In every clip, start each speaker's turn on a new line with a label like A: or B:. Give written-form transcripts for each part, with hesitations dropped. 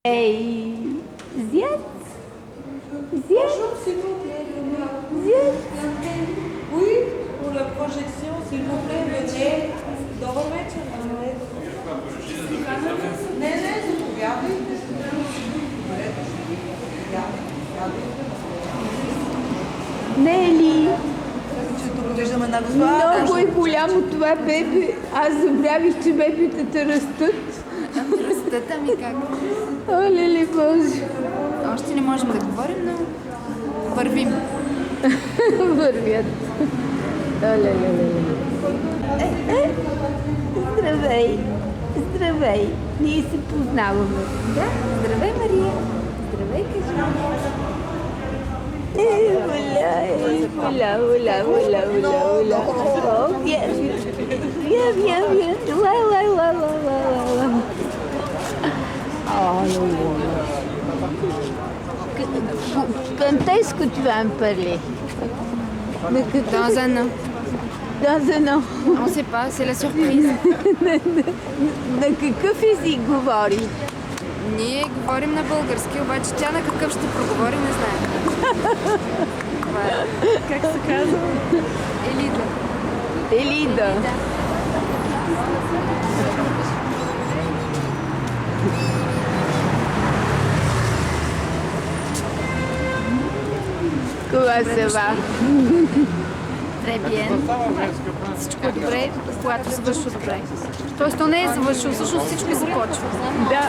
A: Hey, Ziet?
B: Bonjour, s'il vous plaît. Oui, pour la projection, s'il vous plaît, veuillez de remettre
A: Нели,
B: Виждаме на
A: много е голямо това бебе. Аз забравих, че бебетата растат.
C: Растат, ами как?
A: О, леле Боже.
C: Още не можем да говорим, но вървим.
A: Вървят. О, леле. Здравей. Здравей. Ние се познаваме.
C: Да, здравей, Мария. Здравей, кажи.
A: Voilà. Oh, viens. Ouais. Oh, quand est-ce que tu vas me parler?
C: Dans un an.
A: Dans un an.
C: On sait pas, c'est la surprise.
A: На какъв език говори?
C: Ние говорим на български, обаче тя на какъв ще проговори, не знаем. Това е.
D: Как се казва?
A: Елида. Comment ça va?
C: Très bien. Всичко е добре, когато свършва добре. Тоест, то не е завършило, всъщност всичко започва.
A: Да.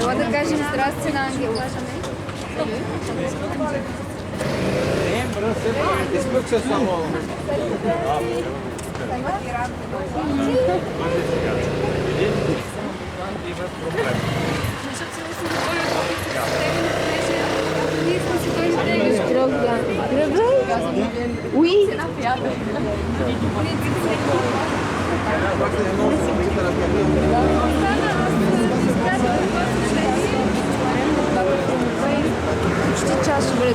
C: Ела да кажем здрасти на Ангел.
A: Oui.
C: Почти час ще бъде 2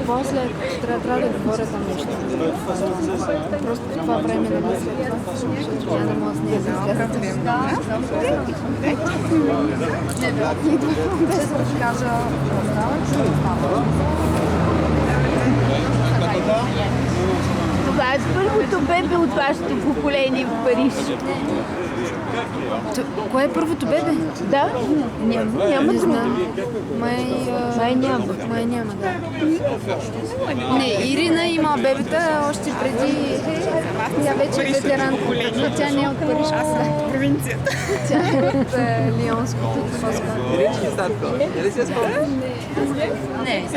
C: после трябва да говоря там нещо. Просто това време не мисля, защото тя не може да се изгледа. Ще се разкажа.
A: Това е първото бебе от вашето поколение в Париж.
C: Кое е първото бебе?
A: Да? Няма
C: Не
A: друго.
C: знам. Май няма, да. Не, Ирина има бебета още преди... Тя вече е ветеранка, но тя не е от Париж. Аз съм от провинцията. Тя е от Лионското.
D: Не,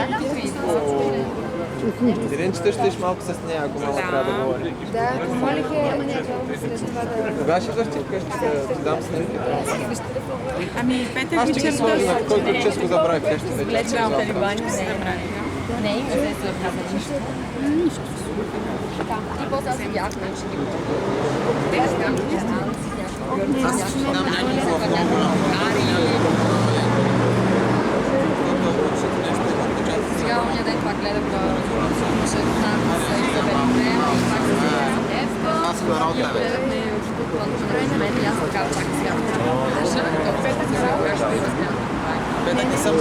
E: Сиренчета ще иш малко с нея, ако мама трябва да говори.
C: Да, помолих я, ама няма след това да...
E: Кога ще дойдеш вкъщи, ще ти дам снимки?
D: Ами, петък
E: Аз ще ги сложа на който често забравя вкъщи вече.
D: Влече от талибани не е направи. Не, и не се отказа нищо. И после аз видях, че ги
E: Аз ще дам някакво
D: сега оня ден пак гледах че там са Изабелите и пак се Евка.
E: Аз хора от тебе.
D: Гледахме от мен и аз така чак сега. Петък не съм как ще разгледам.
E: Петък не съм.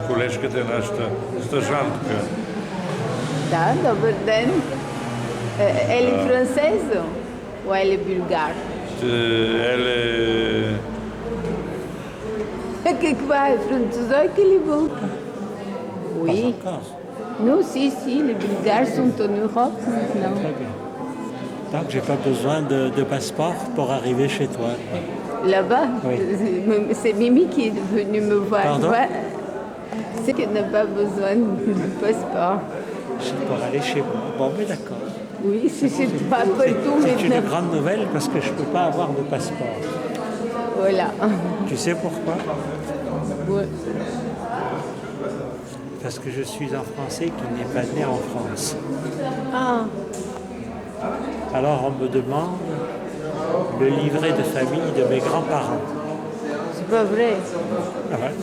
F: Колежката е нашата стажантка.
A: Да, добър ден. Elle est française ou elle est bulgare?
F: Elle est...
A: Каква е? Французойка или bulgare? Oui. Non, si, les Bulgares sont en Europe maintenant.
G: Donc j'ai pas besoin de passeport pour arriver chez toi.
A: Là-bas,
G: Oui.
A: c'est Mimi qui est venue me voir.
G: Pardon?
A: C'est qu'elle n'a pas besoin de passeport.
G: C'est pour aller chez moi. Bon, mais d'accord.
A: Oui, c'est pas tout
G: C'est une
A: maintenant.
G: grande nouvelle parce que je ne peux pas avoir de passeport.
A: Voilà.
G: Tu sais pourquoi?
A: Ouais.
G: Parce que je suis un Français qui n'est pas né en France.
A: Ah,
G: Alors on me demande le livret de famille de mes grands-parents.
A: c'est pas vrai.
G: Ah ouais.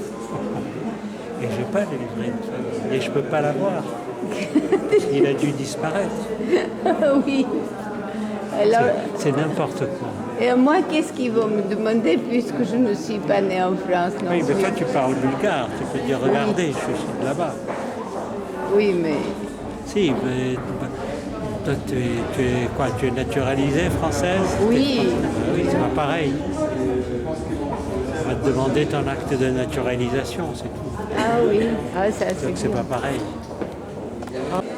G: Et je n'ai pas le livret de famille. Et je ne peux pas l'avoir. Il a dû disparaître.
A: Oui. Alors,
G: C'est n'importe quoi.
A: et moi, qu'est-ce qu'ils vont me demander puisque je ne suis pas née en France non
G: Oui, mais
A: plus.
G: toi tu parles bulgare. Tu peux dire regardez, je suis de là-bas.
A: Oui, mais
G: Si, mais toi tu es quoi? Tu es naturalisée française?
A: Oui.
G: Oui, c'est pas pareil. On va te demander ton acte de naturalisation, c'est tout.
A: ah oui, ah ça
G: Donc
A: c'est
G: c'est
A: bien.
G: pas pareil.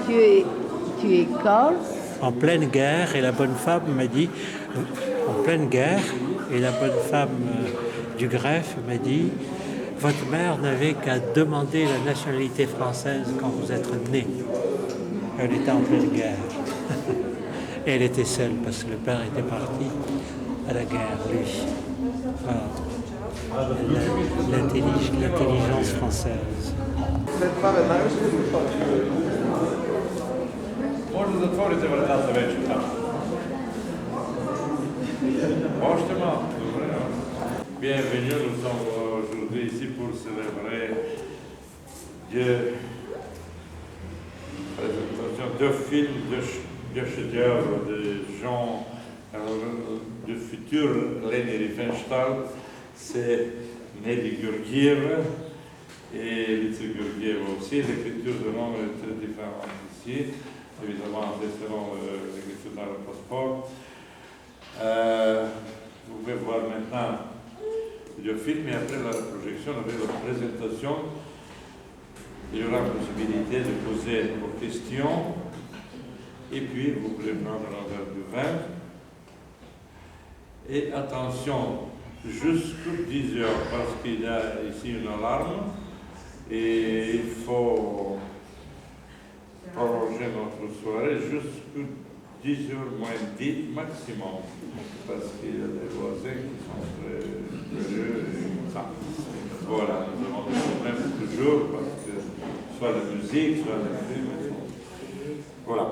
A: Tu es corse?
G: En pleine guerre, et la bonne femme m'a dit, en pleine guerre, et la bonne femme du greffe m'a dit, votre mère n'avait qu'à demander la nationalité française quand vous êtes né. Elle était en pleine guerre. Et elle était seule parce que le père était parti à la guerre, lui. Voilà. L'intelligence française.
F: Možda zatvorite vrata veće tamo. Možete malo? Dobre, ja. Bienvenue, nous sommes aujourd'hui ici pour célébrer deux films, deux chefs-d'œuvre de gens, du futur Leni Riefenstahl. C'est Nelly Georgieva et Lice Georgieva aussi. L'écriture de nom est très différente ici. Évidemment, selon l'écriture dans le passeport. Vous pouvez voir maintenant le film et après la projection, avec la présentation, il y aura la possibilité de poser vos questions et puis vous pouvez prendre un verre de vin. Et attention, jusqu'à 10 heures, parce qu'il y a ici une alarme et il faut prolonger notre soirée jusqu'à 10 heures moins 10 maximum, parce qu'il y a des voisins qui sont très curieux et ça. Voilà, nous avons des problèmes toujours, parce que soit la musique, soit les films. Voilà.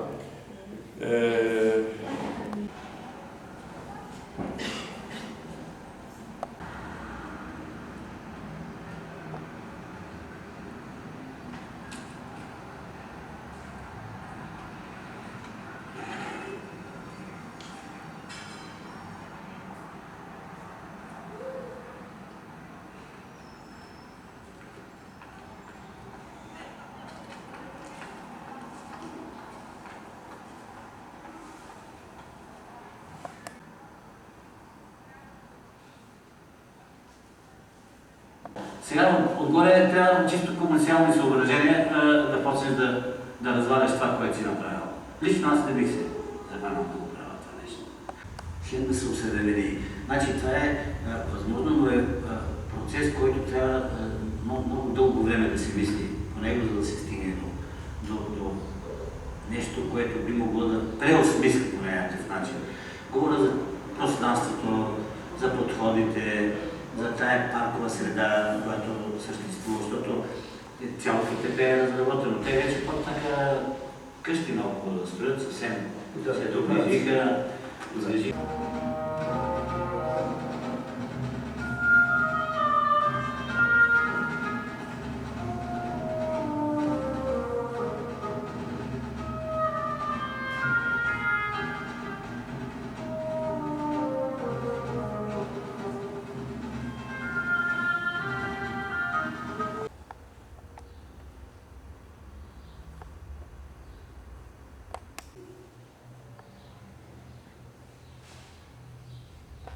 H: Сега отгоре трябва чисто комерциални съображения да почнеш да разваляш това, което си направил. Лично аз не бих се захванал да го правя това нещо. Хем да се усъвремени. Значи това е възможно, но е процес, който трябва много дълго време да се мисли по него, за да се стигне до нещо, което би могло да преосмисли по някакъв начин. Говоря за пространството, за подходите, за тая паркова среда, която съществува, защото цялото ТП е разработено. Те вече почнаха къщи наоколо да строят, съвсем се доближиха.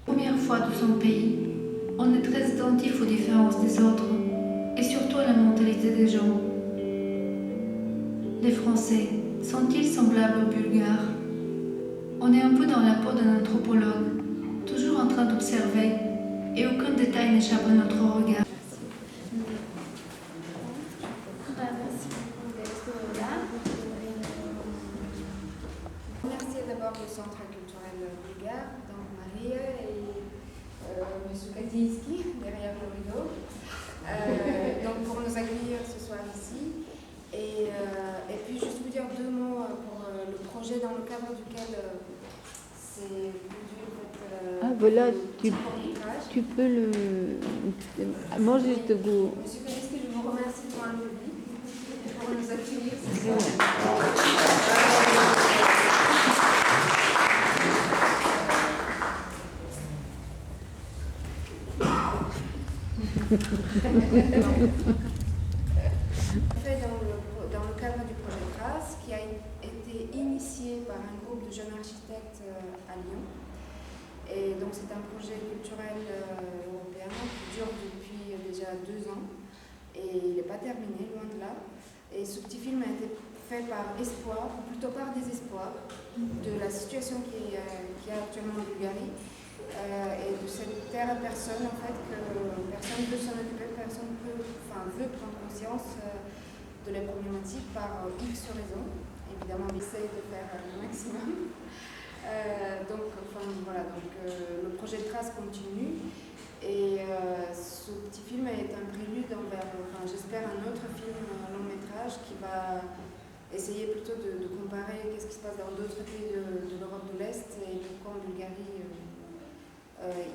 I: Première fois de son pays, on est très attentif aux différences des autres et surtout à la mentalité des gens. Les Français sont-ils semblables aux Bulgares? On est un peu dans la peau d'un anthropologue, toujours en train d'observer, et aucun détail n'échappe à notre regard.
C: Remercier d'abord le Centre culturel bulgare, donc Maria et M. Katinski derrière le rideau, donc pour nous accueillir ce soir ici. Et puis juste vous dire 2 mots pour le projet dans le cadre duquel c'est produit
A: Ah voilà,
C: le
A: tu peux le manger de goût.
C: Monsieur Katinski, je vous remercie pour un public et pour nous accueillir ce soir. Fait dans le cadre du projet Trace, qui a été initié par un groupe de jeunes architectes à Lyon. Et donc c'est un projet culturel européen qui dure depuis déjà 2 ans et il n'est pas terminé, loin de là. Et ce petit film a été fait par espoir, ou plutôt par désespoir, de la situation qu'il y a actuellement en Bulgarie. Et de cette terre à personne, en fait, que personne ne veut s'en occuper, personne veut prendre conscience de la problématique par X raisons. Évidemment, on essaye de faire le maximum. Le projet de Trace continue et ce petit film est un prélude envers, j'espère, un autre film long métrage qui va essayer plutôt de comparer qu'est-ce qui se passe dans d'autres pays de l'Europe de l'Est et pourquoi en Bulgarie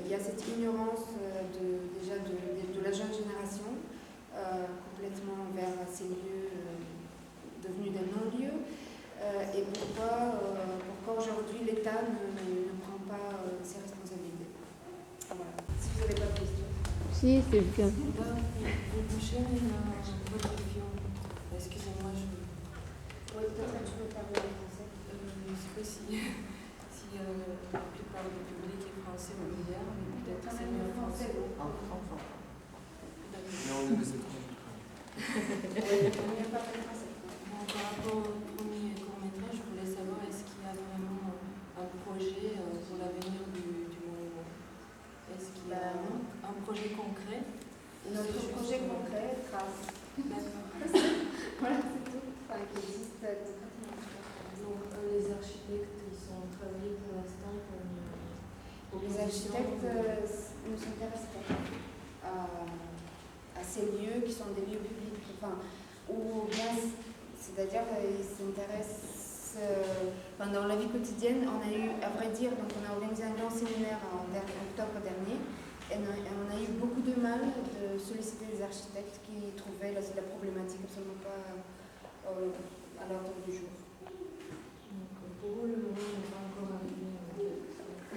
C: il y a cette ignorance de la jeune génération complètement vers ces lieux devenus des non-lieux et pourquoi aujourd'hui l'État ne prend pas ses responsabilités. Voilà. Si vous n'avez pas de questions.
A: Si, c'est bien.
B: Excusez-moi,
C: Oui, peut-être que tu veux parler en français.
B: je ne sais pas si la plupart du public est français ou bulgare, mais peut-être c'est mieux en français.
E: En français. Mais on est des étrangers.
B: Par rapport au premier court-métrage, je voulais savoir est-ce qu'il y a vraiment un projet pour l'avenir du monument? Est-ce qu'il y a un projet concret?
C: Notre projet concret, Trace.
B: D'accord.
C: Voilà, c'est tout. Qui existe concrètement.
B: Donc les architectes, ils sont travaillés pour l'instant pour
C: Les architectes ne s'intéressent pas à ces lieux qui sont des lieux publics, ou bien, c'est-à-dire ils s'intéressent dans la vie quotidienne. On a eu, à vrai dire, donc on a organisé un grand séminaire en octobre dernier, et on a eu beaucoup de mal de solliciter des architectes qui trouvaient la problématique absolument pas à l'ordre du jour.
B: Pour eux, le moment n'est pas encore arrivé.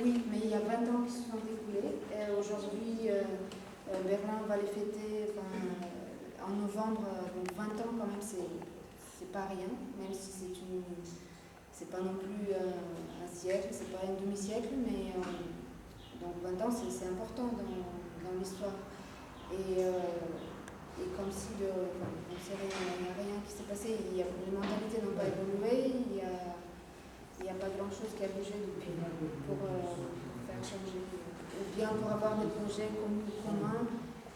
C: Oui, mais il y a 20 ans qui se sont écoulés. Aujourd'hui, Berlin va les fêter en novembre, donc 20 ans quand même, c'est pas rien, même si c'est pas non plus un siècle, c'est pas un demi-siècle, mais donc 20 ans c'est important dans l'histoire. Et comme si il n'y a rien qui s'est passé, les mentalités n'ont pas évolué, il n'y a pas grand-chose qui a bougé depuis pour faire changer, ou bien pour avoir des projets communs,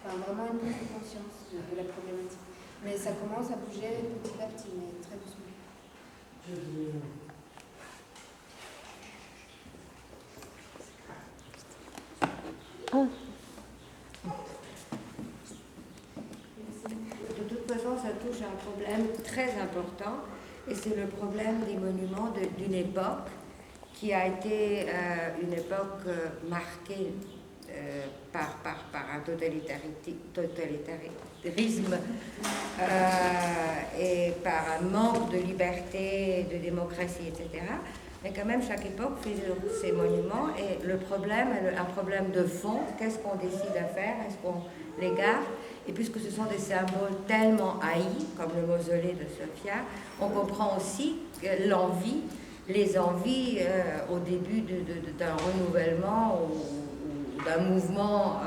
C: vraiment une prise de conscience de la problématique. Mais ça commence à bouger petit à petit, mais très doucement.
J: De toute façon, ça touche à un problème très important, et c'est le problème des monuments d'une époque qui a été une époque marquée par un totalitarisme et par un manque de liberté, de démocratie, etc. Mais quand même, chaque époque fait ses monuments, et le problème, un problème de fond, qu'est-ce qu'on décide à faire? Est-ce qu'on les garde? Et puisque ce sont des symboles tellement haïs, comme le mausolée de Sofia, on comprend aussi que les envies au début d'un renouvellement ou d'un mouvement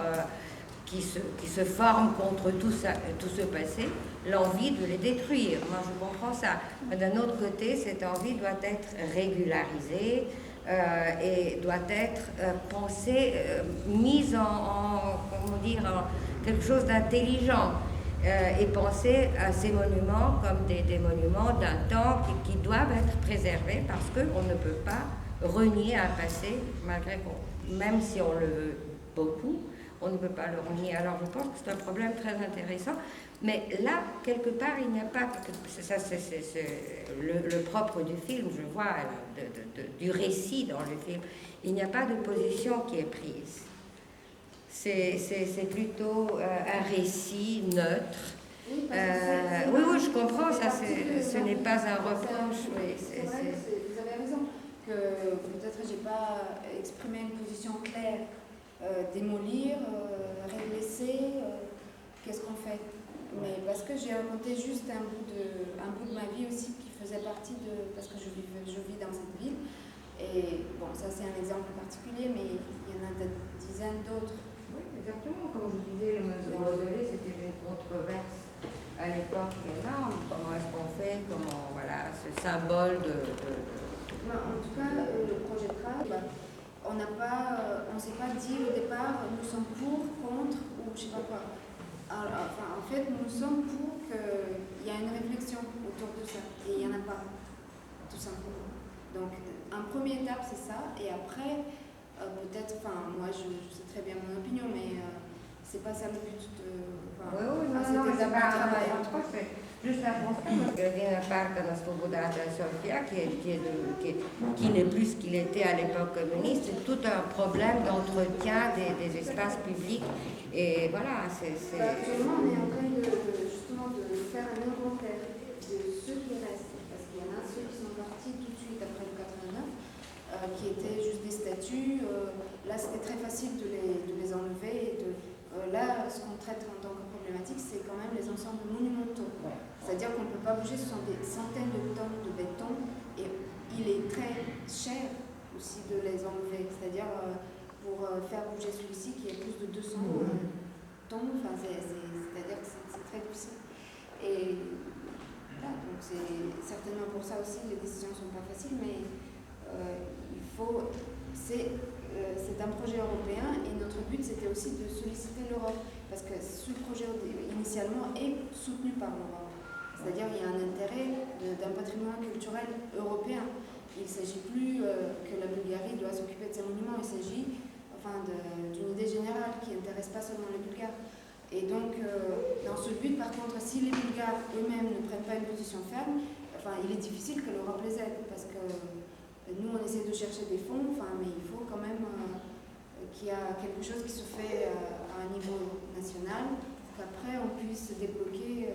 J: qui se forme contre tout ce passé, l'envie de les détruire. Moi, je comprends ça. Mais d'un autre côté, cette envie doit être régularisée, et doit être pensée, mise en quelque chose d'intelligent. Et penser à ces monuments comme des monuments d'un temps qui doivent être préservés parce qu'on ne peut pas renier un passé, malgré même si on le veut beaucoup, on ne peut pas le renier. Alors je pense que c'est un problème très intéressant, mais là, quelque part, il n'y a pas, ça c'est le propre du film, je vois, du récit dans le film, il n'y a pas de position qui est prise. C'est plutôt un récit neutre. Oui, je comprends, ça, ce n'est pas un reproche. Oui,
C: c'est vrai, vous avez raison, que peut-être je n'ai pas exprimé une position claire. Démolir, redresser, qu'est-ce qu'on fait? Mais parce que j'ai raconté juste un bout de ma vie aussi qui faisait partie de... Parce que je vis dans cette ville. Et bon, ça c'est un exemple particulier, mais il y en a des dizaines d'autres.
J: Oui, exactement. Comme je disais, le mausolée, c'était une controverse à l'époque énorme. Comment est-ce qu'on fait? Comment, voilà, ce symbole de...
C: En tout cas, le projet de travail, on ne s'est pas dit au départ, nous sommes pour, contre, ou je ne sais pas quoi. Alors, en fait, nous sommes pour qu'il y ait une réflexion autour de ça. Et il n'y en a pas, tout simplement. Donc, en première étape, c'est ça. Et après... peut-être, moi je sais très bien mon opinion, mais c'est pas ça le but de...
J: c'est pas un travail en trois, c'est juste un constat. Gradina Park à Svobodata Sofia, qui n'est plus ce qu'il était à l'époque communiste, c'est tout un problème d'entretien des espaces publics. Et voilà,
C: actuellement, on est en train justement de faire un inventaire de ceux qui restent, parce qu'il y en a ceux qui sont partis tout de suite après le 89, qui étaient juste des statues. Là, c'était très facile de les enlever. Là, ce qu'on traite en tant que problématique, c'est quand même les ensembles monumentaux. Ouais. C'est-à-dire qu'on ne peut pas bouger, ce sont des centaines de tonnes de béton. Et il est très cher aussi de les enlever. C'est-à-dire, pour faire bouger celui-ci, qui est plus de 200 tonnes, c'est-à-dire que c'est très difficile. Et voilà, donc c'est certainement pour ça aussi, les décisions ne sont pas faciles, mais... c'est un projet européen et notre but c'était aussi de solliciter l'Europe parce que ce projet initialement est soutenu par l'Europe. C'est-à-dire qu'il y a un intérêt d'un patrimoine culturel européen. Il ne s'agit plus que la Bulgarie doit s'occuper de ces monuments, il s'agit d'une idée générale qui n'intéresse pas seulement les Bulgares. Et donc, dans ce but, par contre, si les Bulgares eux-mêmes ne prennent pas une position ferme, il est difficile que l'Europe les aide parce que nous, on essaie de chercher des fonds, mais il faut quand même qu'il y ait quelque chose qui se fait à un niveau national, qu'après on puisse débloquer.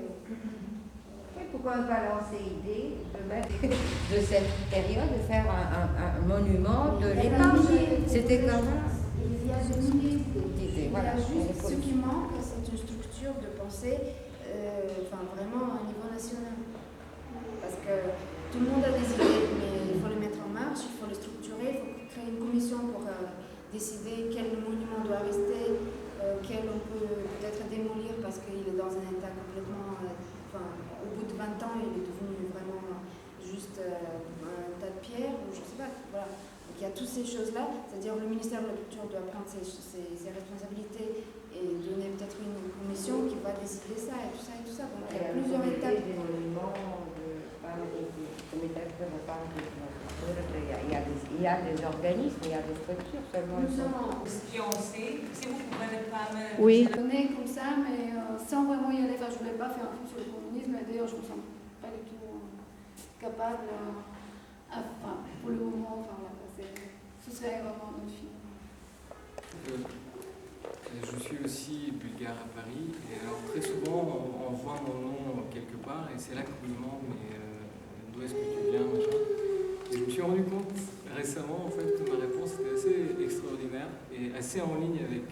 J: Pourquoi ne pas lancer l'idée de cette période, de faire un monument de l'époque? C'était comme ça.
C: Il y a des milliers d'idées. Voilà, juste ce qui manque, c'est une structure de pensée vraiment à un niveau national. Parce que tout le monde a des idées, mais il faut les mettre en marche, il faut les structurer, il faut créer une commission pour décider quel monument doit rester, quel on peut peut-être démolir parce qu'il est dans un état complètement... au bout de 20 ans, il est devenu vraiment juste un tas de pierres, ou je ne sais pas. Voilà. Donc il y a toutes ces choses-là, c'est-à-dire le ministère de la Culture doit prendre ses responsabilités et donner peut-être une commission qui va décider ça et tout ça et tout ça. Donc il y a plusieurs étapes.
J: Des monuments, il y a des organismes, il y a des structures seulement.
B: Ce qu'on sait, si vous pouvez pas me...
C: Oui. On est comme ça, mais sans vraiment y aller. Je ne voulais pas faire un film sur le communisme, et d'ailleurs je ne me sens pas du tout capable, pour le moment, ce serait vraiment un film.
E: Je suis aussi bulgare à Paris, et alors très souvent on voit mon nom quelque part, et c'est là qu'on me demande mais d'où est-ce que tu viens, machin. Et je me suis rendu compte récemment en fait que ma réponse était assez extraordinaire et assez en ligne avec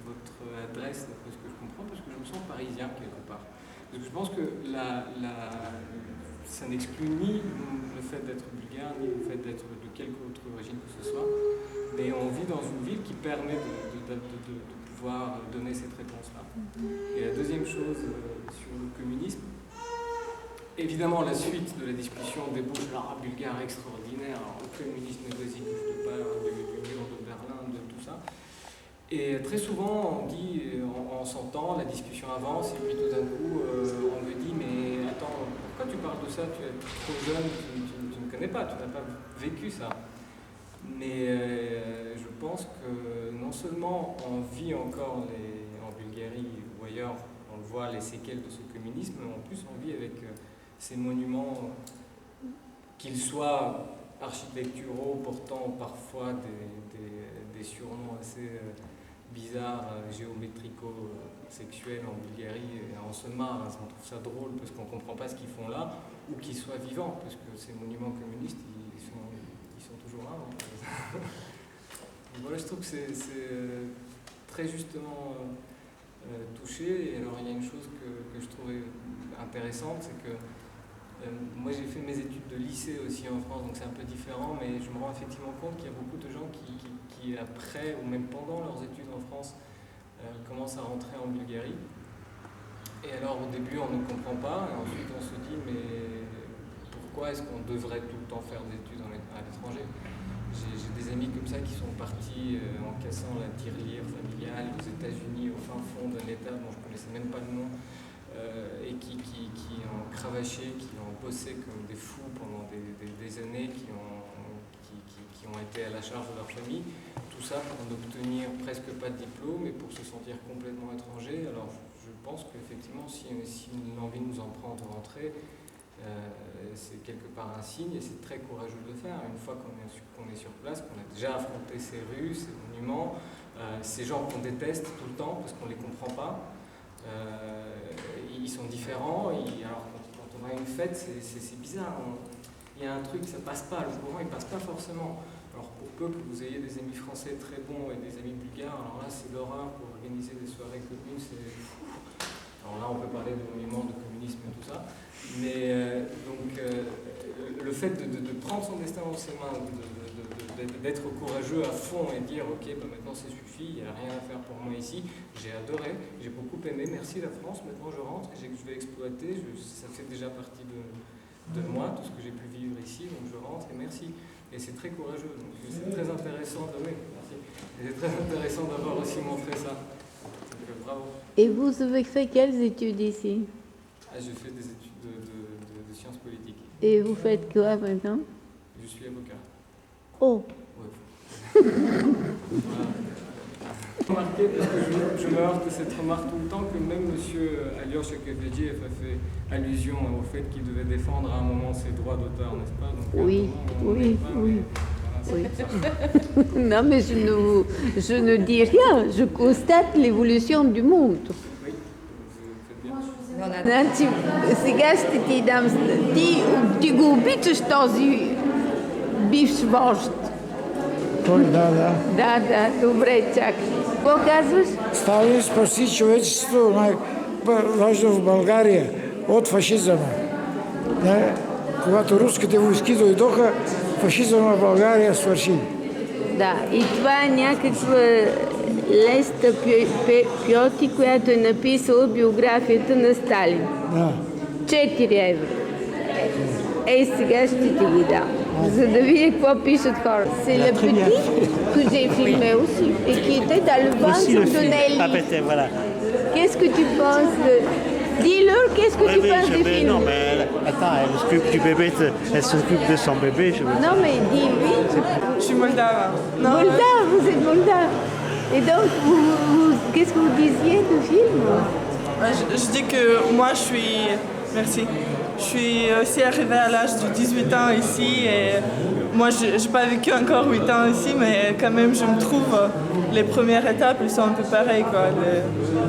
E: votre adresse, d'après ce que je comprends, parce que je me sens parisien quelque part. Parce que je pense que ça n'exclut ni le fait d'être bulgare, ni le fait d'être de quelque autre origine que ce soit, mais on vit dans une ville qui permet de pouvoir donner cette réponse-là. Et la deuxième chose sur le communisme, évidemment, la suite de la discussion débouche alors un bulgare extraordinaire. Alors, le communiste négocie, je te parle du mur de Berlin, de tout ça. Et très souvent, on dit, on s'entend, la discussion avance, et puis tout d'un coup, on me dit, mais attends, pourquoi tu parles de ça? Tu es trop jeune, tu ne connais pas, tu n'as pas vécu ça. Mais je pense que non seulement on vit encore en Bulgarie ou ailleurs, on le voit, les séquelles de ce communisme, mais en plus on vit avec ces monuments, qu'ils soient architecturaux, portant parfois des surnoms assez bizarres, géométrico-sexuels en Bulgarie, et on se marre, on trouve ça drôle parce qu'on ne comprend pas ce qu'ils font là, ou qu'ils soient vivants, parce que ces monuments communistes, ils sont toujours là. Hein. Voilà, je trouve que c'est très justement touché. Et alors il y a une chose que je trouvais intéressante, c'est que moi j'ai fait mes études de lycée aussi en France, donc c'est un peu différent, mais je me rends effectivement compte qu'il y a beaucoup de gens qui après ou même pendant leurs études en France commencent à rentrer en Bulgarie. Et alors au début on ne comprend pas, et ensuite on se dit mais pourquoi est-ce qu'on devrait tout le temps faire des études à l'étranger? J'ai des amis comme ça qui sont partis en cassant la tirelire familiale aux États-Unis, au fin fond d'un État dont je ne connaissais même pas le nom, et qui ont cravaché, qui ont bossé comme des fous pendant des années, qui ont été à la charge de leur famille. Tout ça pour n'obtenir presque pas de diplôme et pour se sentir complètement étranger. Alors je pense qu'effectivement, si l'envie nous en prend de rentrer, c'est quelque part un signe et c'est très courageux de le faire. Une fois qu'on est sur place, qu'on a déjà affronté ces rues, ces monuments, ces gens qu'on déteste tout le temps parce qu'on ne les comprend pas, ils sont différents. Alors quand on a une fête, c'est bizarre. Il y a un truc, ça passe pas, le courant il passe pas forcément. Alors pour peu que vous ayez des amis français très bons et des amis bulgares, alors là c'est l'horreur pour organiser des soirées communes, c'est fou. Alors là on peut parler de monuments, de communisme et tout ça. Mais le fait de prendre son destin dans ses mains, d'être courageux à fond et dire ok, maintenant ça suffit, il n'y a rien à faire pour moi ici, j'ai adoré, j'ai beaucoup aimé, merci la France, maintenant je rentre, je vais exploiter, ça fait déjà partie de moi, tout ce que j'ai pu vivre ici, donc je rentre et merci. Et c'est très courageux, donc c'est très intéressant c'est très intéressant d'avoir aussi montré ça. Donc bravo.
A: Et vous avez fait quelles études ici?
E: J'ai fait des études de sciences politiques.
A: Et vous faites quoi maintenant?
E: Je suis avocat.
A: Oh.
E: Ouais. Voilà. Remarqué, parce que je me heurte à cette remarque tout le temps, que même M. Aliosh Akefediev a fait allusion au fait qu'il devait défendre à un moment ses droits d'auteur, n'est-ce pas? Donc,
A: oui, oui. Non, mais je ne dis rien, je constate l'évolution du monde.
E: Oui, vous faites bien.
A: Сега ще ти дам. Ти го обичаш този бивш вожд.
K: Той, да.
A: Да, добре, чакай. Какво казваш?
K: Сталин спаси човечеството, най-важно в България, от фашизъма. Когато руските войски дойдоха, фашизъма в България свърши.
A: Да, и това е някаква Леста Пьоти, която е написала биографията на Сталин.
K: Да.
A: 4 евро. Ей, сега ще ти ги дам, за да видя какво пишат хората. C'est le petit que j'ai filmé aussi et qui était dans le ventre de Nelly.
G: Ah, ben, voilà.
A: Qu'est-ce que tu penses de... Dis-leur, qu'est-ce que tu penses du film?
G: Non, mais attends, elle s'occupe du bébé, elle s'occupe de son bébé.
A: Non, mais dis-lui.
L: Je suis moldave.
A: Moldave, vous êtes moldave. Et donc, qu'est-ce que vous disiez du film?
L: Je dis que moi, Merci. Je suis aussi arrivée à l'âge de 18 ans ici et moi, je n'ai pas vécu encore 8 ans ici, mais quand même, je me trouve, les premières étapes, elles sont un peu pareilles, quoi.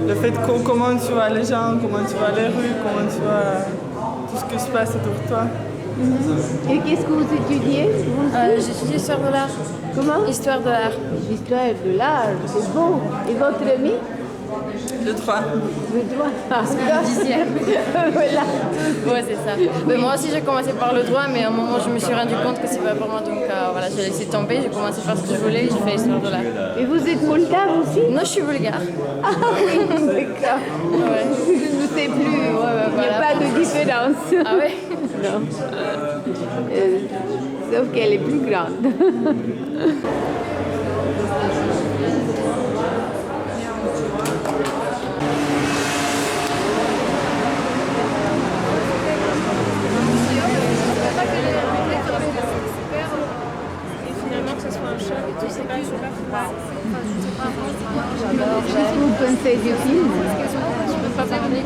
L: Le fait comment tu vois les gens, comment tu vois les rues, comment tu vois tout ce qui se passe autour de toi.
A: Et qu'est-ce que vous étudiez?
C: J'étudie histoire de l'art.
A: Comment?
C: Histoire de l'art.
A: Histoire de l'art, c'est bon. Et votre ami?
L: Le droit.
A: Le droit.
C: C'est le 10e.
A: Voilà.
C: Ouais, c'est ça. Mais moi aussi, j'ai commencé par le droit, mais à un moment, je me suis rendu compte que c'est pas pour moi. Donc voilà, j'ai laissé tomber, j'ai commencé par ce que je voulais et j'ai fait histoire de l'art.
A: Et vous êtes moldave aussi?
C: Non, je suis bulgare.
A: Ah oui, d'accord.
C: Ouais.
A: Je ne sais plus. Il n'y a pas de différence. France.
D: Ah ouais?
A: Non. Sauf qu'elle est plus grande.
M: Et finalement que ce soit un choc, tu sais pas, je sais pas.
A: Qu'est-ce que vous pensez du film?
D: Je peux pas parler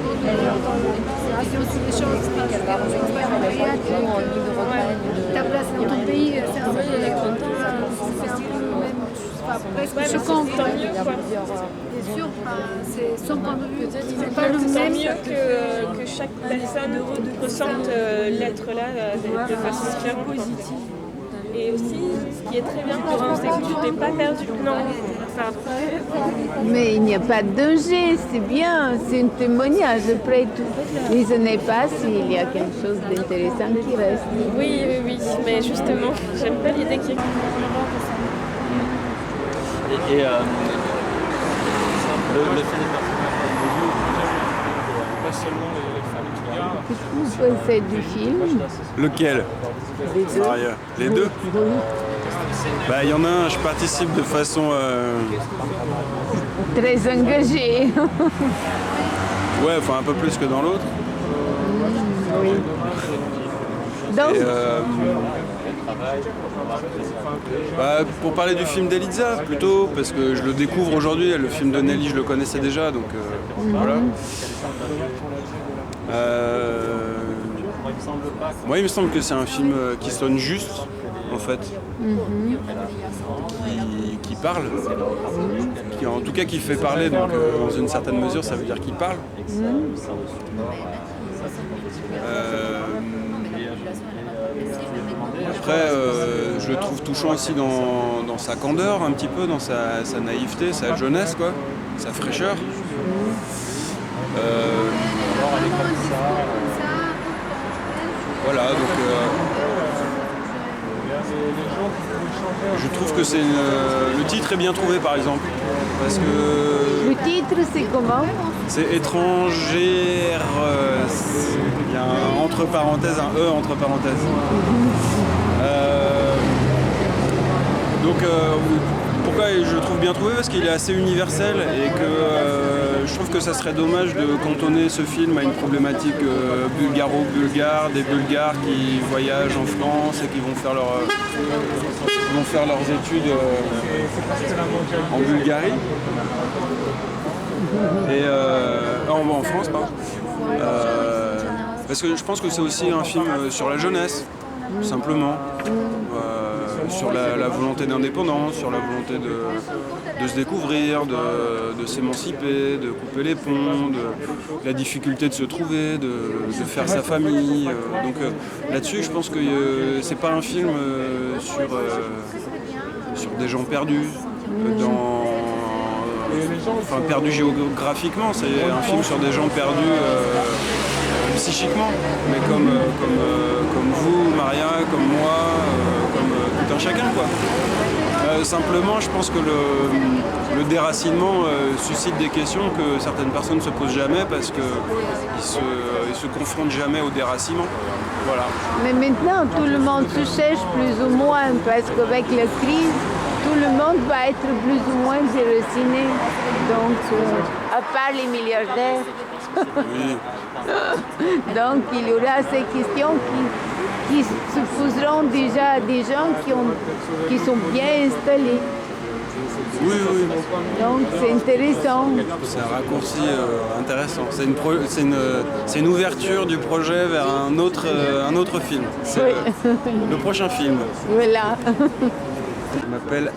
C: Ta place dans ton pays, c'est un peu presque choquant.
M: Tant mieux, quoi.
C: Bien sûr, c'est son point de vue. C'est pas le
M: Tant
C: même.
M: mieux que chaque personne ressente l'être là de façon différente. Et aussi, ce qui est très bien pour un, c'est que tu t'es pas perdu. Non, pardon.
A: Mais il n'y a pas de danger, c'est bien, c'est un témoignage. Après tout, les années passent, il y a quelque chose d'intéressant qui reste.
M: Oui, mais justement, j'aime pas l'idée qu'il y ait...
N: Et le fait des
E: Pas seulement les femmes qui regardent.
A: Qu'est-ce que vous pensez du film?
O: Lequel?
A: Les deux.
O: Maria. Les deux? Bah, il y en a un, je participe de façon...
A: Très engagé.
O: Ouais, enfin un peu plus que dans l'autre.
A: Oui. Donc,
O: bah, pour parler du film d'Elisa, plutôt, parce que je le découvre aujourd'hui, le film de Nelly, je le connaissais déjà, donc voilà. Moi, il me semble que c'est un film qui sonne juste, en fait, qui parle, qui, en tout cas qui fait parler, donc dans une certaine mesure, ça veut dire qu'il parle. Après, je le trouve touchant aussi dans sa candeur, un petit peu, dans sa naïveté, sa jeunesse, quoi, sa fraîcheur. Voilà, donc je trouve que le titre est bien trouvé, par exemple, parce que
A: le titre, c'est comment?
O: c'est étrangère, il y a un entre parenthèses, un E entre parenthèses. Donc pourquoi je le trouve bien trouvé? Parce qu'il est assez universel et que je trouve que ça serait dommage de cantonner ce film à une problématique bulgaro-bulgare, des Bulgares qui voyagent en France et qui vont faire leurs études en Bulgarie. Et en France, pardon. Parce que je pense que c'est aussi un film sur la jeunesse, tout simplement. Sur la volonté d'indépendance, sur la volonté de se découvrir, de s'émanciper, de couper les ponts, de la difficulté de se trouver, de faire sa famille. Donc là-dessus, je pense que c'est pas un film sur des gens perdus, perdus géographiquement, c'est un film sur des gens perdus psychiquement, mais comme vous, Maria, comme moi, comme tout un chacun, quoi. Simplement, je pense que le déracinement suscite des questions que certaines personnes ne se posent jamais parce qu'ils se confrontent jamais au déracinement. Voilà.
A: Mais maintenant, tout le monde se cherche plus ou moins, parce qu'avec la crise, tout le monde va être plus ou moins déraciné. Donc, à part les milliardaires.
O: Oui.
A: Donc, il y aura ces questions qui se poseront déjà à des gens qui sont bien installés.
O: Oui.
A: Donc, c'est intéressant.
O: C'est un raccourci intéressant. C'est une ouverture du projet vers un autre film. C'est le prochain film.
A: Voilà.
O: Je m'appelle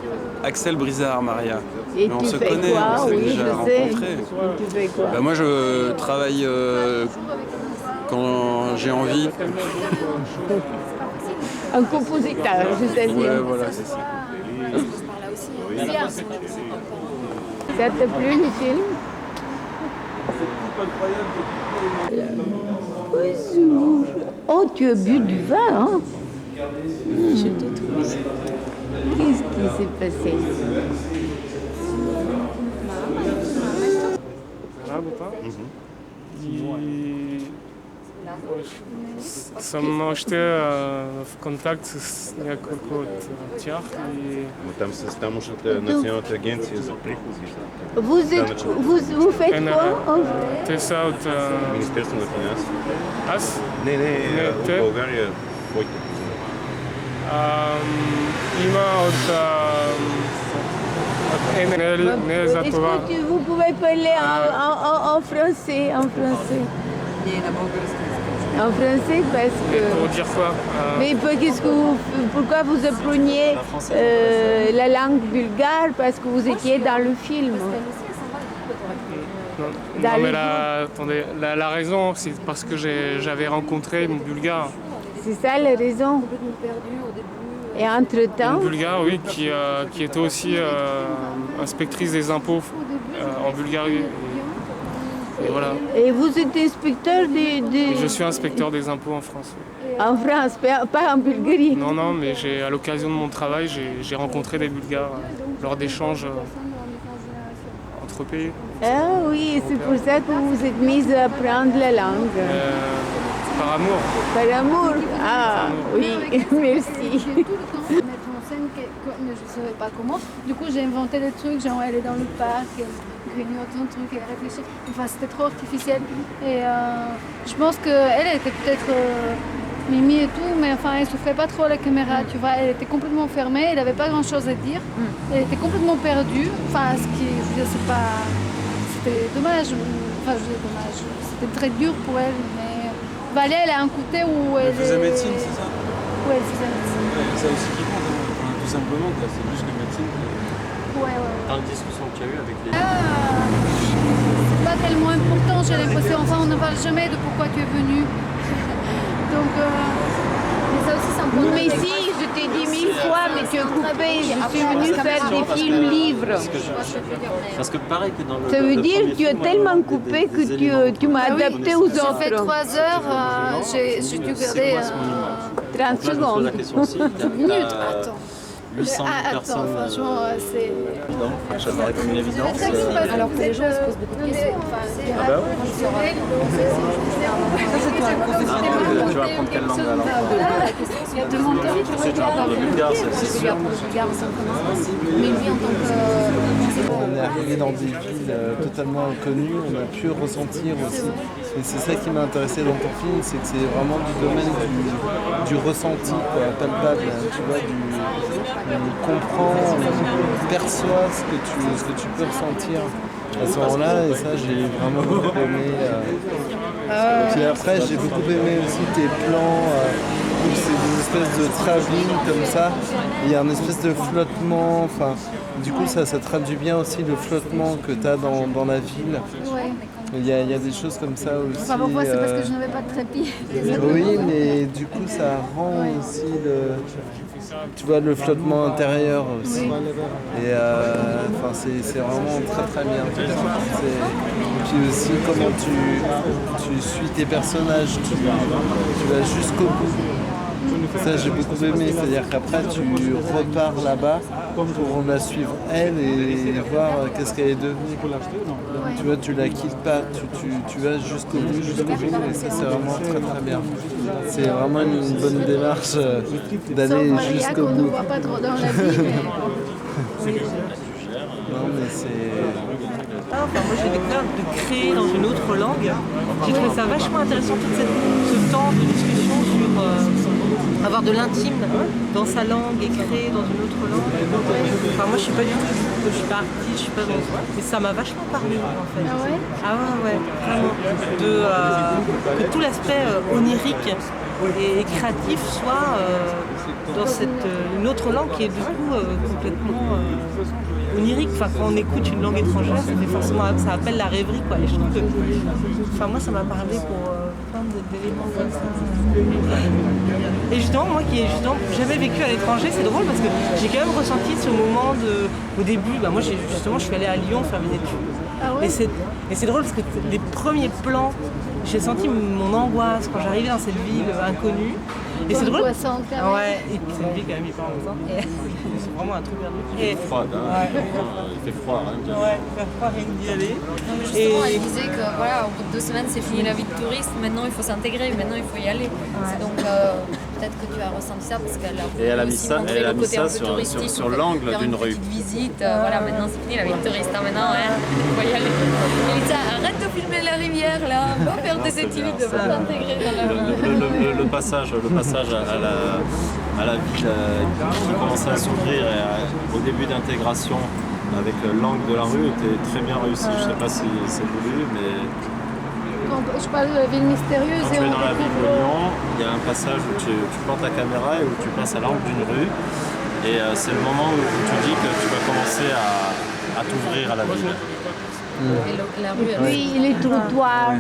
O: Axel Brizard, Maria.
A: Et
O: on
A: tu
O: se
A: fais
O: connaît,
A: quoi?
O: on s'est
A: Oui,
O: déjà
A: je sais.
O: rencontrés.
A: Et tu fais quoi?
O: Moi, je travaille quand j'ai envie.
A: Un compositeur, je sais bien.
O: Ouais, voilà, c'est ça.
A: Ça t'a plu le film? Bonjour. Oh, tu as bu du vin, hein? Qu'est-ce qui s'est passé?
E: Работа. И
N: Сам още в контакт с няколко от тях.
P: Там с тамошната националната агенция за приходи.
A: Vous faites quoi?
N: Те са от...
P: Министерство на финанси.
N: Аз?
P: Не,
N: те?
P: от България. Кой те
N: има от... Не за това.
A: Est-ce que vous pouvez parler en français, en français? En français parce que...
N: Pour dire quoi?
A: Mais pourquoi vous appreniez la langue bulgare? Parce que vous étiez dans le film.
N: Non mais attendez, la raison, c'est parce que j'avais rencontré une Bulgare.
A: C'est ça la raison. Et entre-temps...
N: Une Bulgare, oui, qui était aussi inspectrice des impôts en Bulgarie. Et voilà.
A: Et vous êtes inspecteur
N: Je suis inspecteur des impôts en France.
A: En France, pas en Bulgarie?
N: Non, mais à l'occasion de mon travail, j'ai rencontré des Bulgares lors d'échanges entre pays.
A: Ah oui, c'est pour ça que vous vous êtes mise à apprendre la langue.
N: Par amour.
A: Par amour? Ah oui, merci.
C: Mettre en scène, mais je ne savais pas comment. Du coup, j'ai inventé des trucs, genre elle est dans le parc, elle grignote un truc, elle réfléchit. Enfin, c'était trop artificiel. Et je pense qu'elle était peut-être mimi et tout, mais enfin, elle souffrait pas trop à la caméra, tu vois. Elle était complètement fermée, elle n'avait pas grand-chose à dire. Elle était complètement perdue. Enfin, ce qui, je veux dire, c'est pas... C'était dommage. Enfin, je veux dire, dommage. C'était très dur pour elle, mais... Valais, elle a un côté où elle
O: faisait médecine, c'est ça?
C: Oui, elle faisait médecine.
O: C'est ça aussi qui compte, enfin, tout simplement, quoi. C'est plus que médecine.
C: Ouais.
G: Dans la discussion qu'il y a eu avec les...
C: C'est pas tellement important, j'ai l'impression. Enfin, on ne parle jamais de pourquoi tu es venu. Donc, mais ça aussi, c'est important.
A: Mais si, je t'ai dit 1000 fois, mais tu as coupé, je suis venue faire des films-livres.
G: Parce que pareil que dans le...
A: Ça veut dire que tu as tellement coupé que tu m'as adapté aux
C: J'ai
A: autres.
C: fait 3 heures, j'ai dû garder
A: 30 secondes.
C: 30 minutes, attends.
G: 800 000 personnes.
C: Attends, franchement, c'est...
G: Ça me paraît comme une évidence.
C: Alors que les gens se posent beaucoup de questions.
G: Ah bah oui. Tu vas apprendre quelle langue alors?
C: Il y a deux monteurs.
G: Tu sais, tu vas apprendre le bulgare, c'est sûr.
C: Mais lui, en tant que...
Q: On est arrivé dans des villes totalement inconnues, on a pu ressentir aussi. Et c'est ça qui m'a intéressé dans ton film, c'est que c'est vraiment du domaine du ressenti, quoi, palpable. Tu vois, on comprend, on perçoit ce que tu peux ressentir à ce moment-là, et ça j'ai vraiment beaucoup aimé. Puis après j'ai beaucoup aimé aussi tes plans où c'est des espèces de travelling comme ça, il y a une espèce de flottement, enfin du coup ça traduit bien aussi le flottement que tu as dans la ville.
C: Ouais.
Q: Il y a des choses comme ça aussi.
C: Enfin, pour moi, c'est parce que je n'avais pas de trépied.
Q: Oui, mais du coup, ça rend aussi le flottement intérieur aussi. Et enfin, c'est vraiment très très bien. Puis aussi comment tu suis tes personnages, tu vas jusqu'au bout. Ça j'ai beaucoup aimé, c'est-à-dire qu'après tu repars là-bas pour la suivre elle et voir qu'est-ce qu'elle est devenue. Tu vois, tu la quittes pas, tu vas jusqu'au bout, et ça c'est vraiment très très bien. C'est vraiment une bonne démarche d'aller jusqu'au bout.
C: On ne voit pas trop dans la vie, mais...
Q: Non mais c'est...
R: Enfin, moi j'ai découvert de créer dans une autre langue. J'ai trouvé ça vachement intéressant, tout ce temps de discussion sur avoir de l'intime dans sa langue et créer dans une autre langue. Enfin, moi je suis pas du tout, je suis pas artiste, je suis pas dans... Mais ça m'a vachement parlé en fait.
C: Ah ouais?
R: Ah ouais, vraiment. Que tout l'aspect onirique et créatif soit dans une autre langue qui est du coup complètement onirique. Enfin, quand on écoute une langue étrangère, ça appelle la rêverie, quoi. Et je trouve que, enfin, moi, ça m'a parlé pour plein d'éléments comme ça. Et justement, moi qui ai jamais vécu à l'étranger, c'est drôle parce que j'ai quand même ressenti ce moment au début. Moi, je suis allée à Lyon faire mes études.
C: Ah ouais?
R: Et c'est drôle parce que les premiers plans, j'ai senti mon angoisse quand j'arrivais dans cette ville inconnue. Et c'est drôle.
C: Ouais,
R: et c'est une ville quand même hyper longtemps. vraiment un truc bien.
P: Il fait froid, hein. Il fait froid, hein.
R: Ouais, il fait froid, rien d'y aller.
D: Non, mais justement, elle disait que voilà, au bout de 2 semaines, c'est fini la vie de touriste. Maintenant, il faut s'intégrer. Maintenant, il faut y aller. C'est donc peut-être que tu as ressenti ça parce qu'elle a voulu aussi montrer le côté un peu touristique.
P: sur l'angle d'une rue.
D: Une petite visite. Voilà, maintenant, c'est fini la vie de touriste. Hein, maintenant, il faut y aller. Elle dit arrête de filmer la rivière là. Va faire des études. Va t'intégrer dans la
P: le passage à la ville qui commençait à s'ouvrir au début d'intégration avec l'angle de la rue était très bien réussi. Je ne sais pas si c'est voulu, mais...
A: Quand je parle de la ville mystérieuse...
P: Quand tu es dans la ville de Lyon, il y a un passage où tu plantes ta caméra et où tu passes à l'angle d'une rue. Et c'est le moment où tu dis que tu vas commencer à t'ouvrir à la ville.
A: Oui, les trottoirs,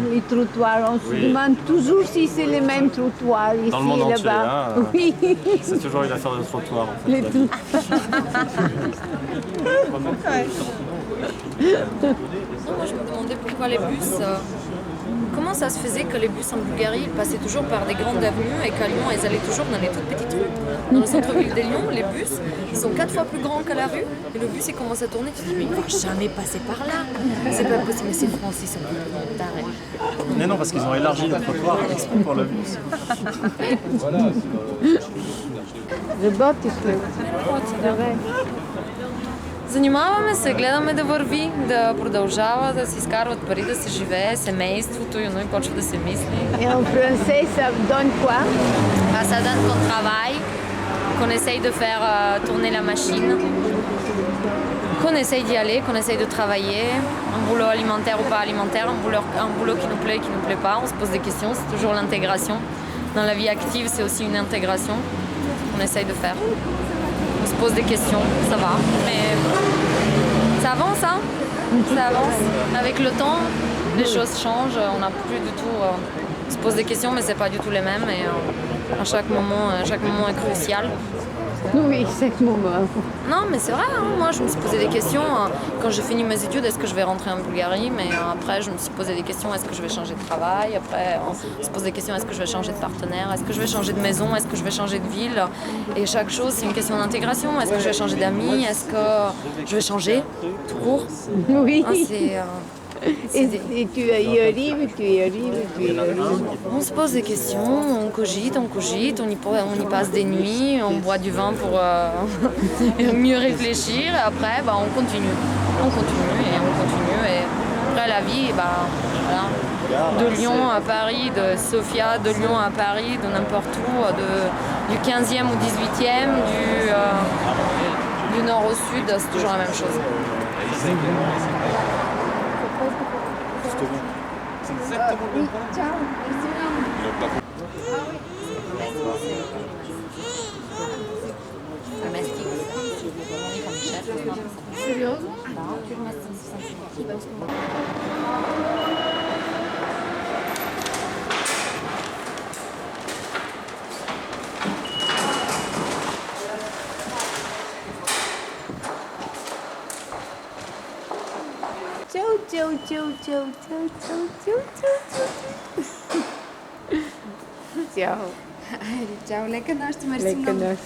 A: on se demande toujours si c'est les mêmes trottoirs ici,
P: dans le monde entier,
A: là-bas.
P: Hein,
A: oui.
P: C'est toujours une affaire de trottoir. En fait,
A: les
D: Non, moi je me demandais pourquoi les bus... Comment ça se faisait que les bus en Bulgarie ils passaient toujours par des grandes avenues et qu'à Lyon ils allaient toujours dans les toutes petites rues. Dans le centre-ville de Lyon, les bus ils sont 4 fois plus grands que la rue et le bus il commence à tourner. Tu te dis mais il ne va jamais passer par là. C'est pas possible, mais c'est France, ils sont plus tarés.
P: Mais non, parce qu'ils ont élargi le trottoir exprès pour le bus.
A: Работиш ли?
D: Занимаваме се, гледаме да върви, да продължава, да си изкарват пари, да се живее, семейството, но и почва да се мисли.
A: Et en français, ça donne quoi?
D: Ça donne qu'on travaille, qu'on essaye de faire tourner la machine, qu'on essaye d'y aller, qu'on essaye de travailler, un boulot alimentaire ou pas alimentaire, un boulot qui nous plaît, qui nous plaît pas, on se pose des questions, c'est toujours l'intégration. Dans la vie active, c'est aussi une intégration qu'on essaye de faire. On se pose des questions, ça va, mais ça avance, hein. Ça avance. Avec le temps, les choses changent, on n'a plus du tout... on se pose des questions, mais c'est pas du tout les mêmes, et à chaque moment est crucial.
A: Oui, chaque moment.
D: Non, mais c'est vrai, hein. Moi je me suis posé des questions. Quand j'ai fini mes études, est-ce que je vais rentrer en Bulgarie? Mais après, je me suis posé des questions, est-ce que je vais changer de travail? Après, on se pose des questions, est-ce que je vais changer de partenaire? Est-ce que je vais changer de maison? Est-ce que je vais changer de ville? Et chaque chose, c'est une question d'intégration. Est-ce que je vais changer d'amis? Est-ce que je vais changer tout court?
A: Oui.
D: Hein,
A: et tu y arrives.
D: On se pose des questions, on cogite, on y passe des nuits, on boit du vin pour mieux réfléchir. Et après, on continue. Et après, la vie, voilà, de Lyon à Paris, de Sofia, de Lyon à Paris, de n'importe où, du 15e au 18e, du nord au sud, c'est toujours la même chose.
A: C'est exactement le même
D: Ciao.
A: Serioso? Ciao.
C: Ciao, лека нощ, мерси много.